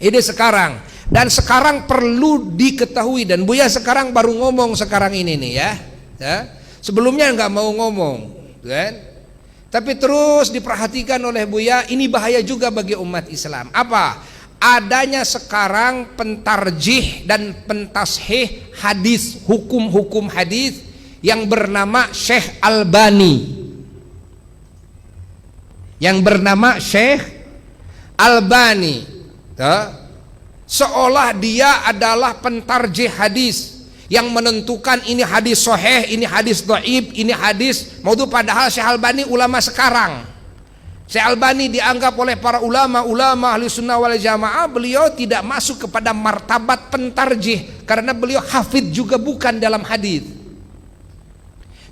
Ini sekarang, dan sekarang perlu diketahui, dan Buya sekarang baru ngomong sekarang ini nih ya. Sebelumnya nggak mau ngomong, kan? Tapi terus diperhatikan oleh Buya, ini bahaya juga bagi umat Islam. Apa? Adanya sekarang pentarjih dan pentashih hadis, hukum-hukum hadis yang bernama Syekh Albani. Yang bernama Syekh Albani. Seolah dia adalah pentarjih hadis yang menentukan ini hadis sahih, ini hadis dhaif, ini hadis maudhu, padahal Syekh Albani ulama sekarang. Syekh Albani dianggap oleh para ulama ahli sunnah wal jamaah, beliau tidak masuk kepada martabat pentarjih karena beliau hafidh juga bukan dalam hadis.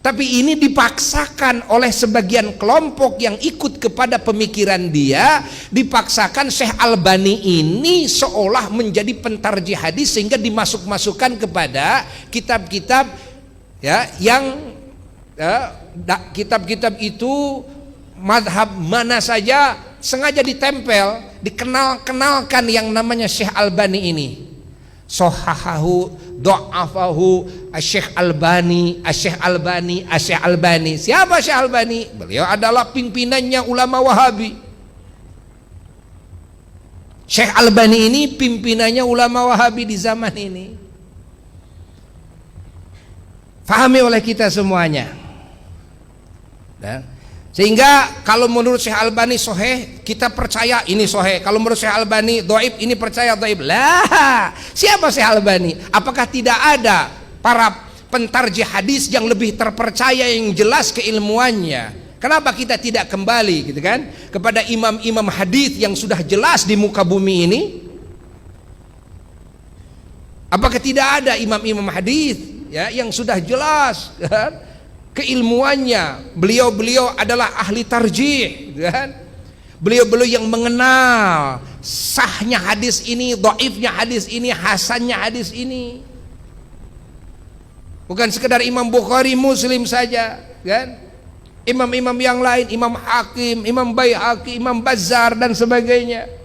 Tapi ini dipaksakan oleh sebagian kelompok yang ikut kepada pemikiran dia, dipaksakan Syekh Albani ini seolah menjadi pentarjih hadis sehingga dimasuk-masukkan kepada kitab-kitab ya yang kitab-kitab itu madhab mana saja sengaja ditempel, dikenalkan yang namanya Syekh Albani ini. Sohahahu, do'afahu, Syekh Albani, Syekh Albani, Syekh Albani. Siapa Syekh Albani? Beliau adalah pimpinannya ulama Wahabi. Syekh Albani ini pimpinannya ulama Wahabi di zaman ini. Fahami oleh kita semuanya. Sehingga kalau menurut Syekh Albani sahih, kita percaya ini sahih. Kalau menurut Syekh Albani dhaif, ini percaya dhaif. Lah, siapa Syekh Albani? Apakah tidak ada para pentarjih hadis yang lebih terpercaya, yang jelas keilmuannya? Kenapa kita tidak kembali gitu kan kepada imam-imam hadis yang sudah jelas di muka bumi ini? Apakah tidak ada imam-imam hadis ya yang sudah jelas kan? Keilmuannya, beliau adalah ahli tarjih, kan? Beliau yang mengenal sahnya hadis ini, dhaifnya hadis ini, hasannya hadis ini. Bukan sekedar Imam Bukhari, Muslim saja, kan? Imam-imam yang lain, Imam Hakim, Imam Baihaqi, Imam Bazzar dan sebagainya.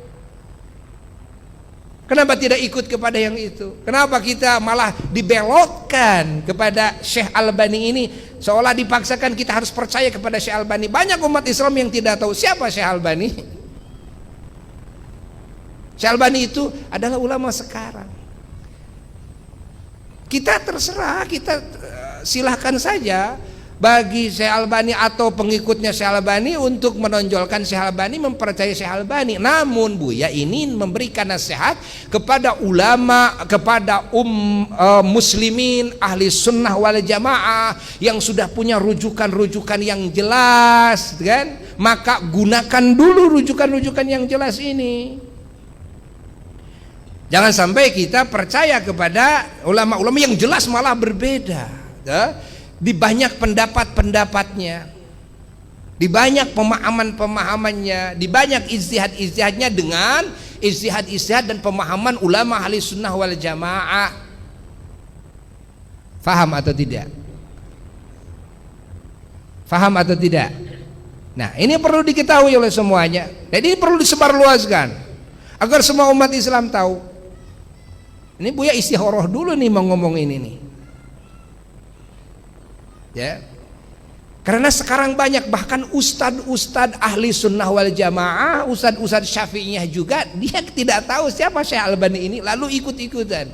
Kenapa tidak ikut kepada yang itu? Kenapa kita malah dibelotkan kepada Syekh Albani ini? Seolah dipaksakan kita harus percaya kepada Syekh Albani. Banyak umat Islam yang tidak tahu siapa Syekh Albani. Syekh Albani itu adalah ulama sekarang. Kita terserah, kita silahkan saja bagi Syekh Albani atau pengikutnya Syekh Albani untuk menonjolkan Syekh Albani, mempercayai Syekh Albani. Namun Buya ini memberikan nasihat kepada ulama, kepada muslimin ahli sunnah wal jamaah yang sudah punya rujukan-rujukan yang jelas, kan? Maka gunakan dulu rujukan-rujukan yang jelas ini. Jangan sampai kita percaya kepada ulama-ulama yang jelas malah berbeda, ya? Di banyak pendapat-pendapatnya, di banyak pemahaman-pemahamannya, di banyak ijtihad-ijtihadnya dengan ijtihad-ijtihad dan pemahaman ulama ahli sunnah wal jamaah. Faham atau tidak? Faham atau tidak? Nah, ini perlu diketahui oleh semuanya. Jadi ini perlu disebarluaskan agar semua umat Islam tahu. Ini Buya istikharah dulu nih mau ngomong ini nih. Ya, karena sekarang banyak bahkan ustad-ustad ahli sunnah wal jamaah, ustad-ustad syafi'iyah juga dia tidak tahu siapa Syekh Albani ini, lalu ikut-ikutan.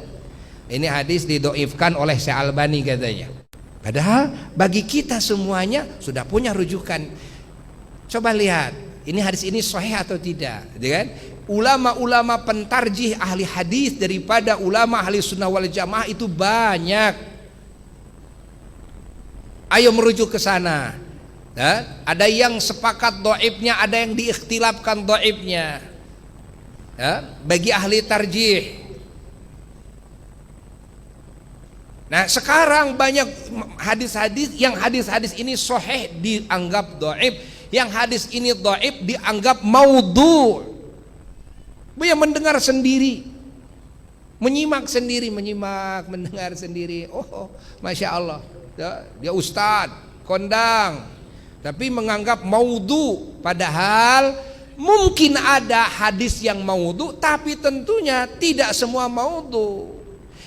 Ini hadis didoifkan oleh Syekh Albani katanya. Padahal bagi kita semuanya sudah punya rujukan. Coba lihat, ini hadis ini sahih atau tidak, kan? Ulama-ulama pentarjih ahli hadis daripada ulama ahli sunnah wal jamaah itu banyak. Ayo merujuk ke sana. Ya, ada yang sepakat dhaifnya, ada yang diikhtilafkan dhaifnya. Ya, bagi ahli tarjih. Nah, sekarang banyak hadis-hadis yang hadis-hadis ini sahih dianggap dhaif, yang hadis ini dhaif dianggap maudhu'. Buya mendengar sendiri, menyimak sendiri, mendengar sendiri. Oh, masya Allah. Dia ustadz, kondang, tapi menganggap maudhu, padahal mungkin ada hadis yang maudhu, tapi tentunya tidak semua maudhu.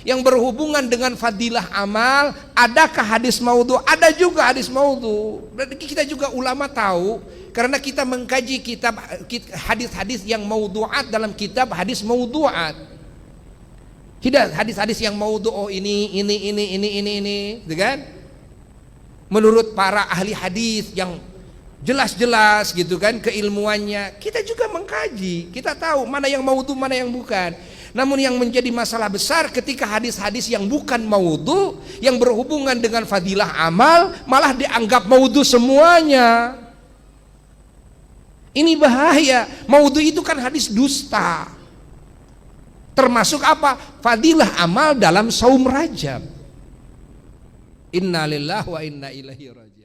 Yang berhubungan dengan fadilah amal, adakah hadis maudhu? Ada juga hadis maudhu. Berarti kita juga ulama tahu, karena kita mengkaji kitab hadis-hadis yang maudhu'at dalam kitab hadis maudhu'at. Tidak hadis-hadis yang maudhu, oh ini, gitu kan? Menurut para ahli hadis yang jelas-jelas gitu kan keilmuannya, kita juga mengkaji, kita tahu mana yang maudhu, mana yang bukan. Namun yang menjadi masalah besar ketika hadis-hadis yang bukan maudhu, yang berhubungan dengan fadilah amal, malah dianggap maudhu semuanya. Ini bahaya. Maudhu itu kan hadis dusta. Termasuk apa? Fadilah amal dalam saum Rajab. Innalillahi wa inna ilaihi raji'un.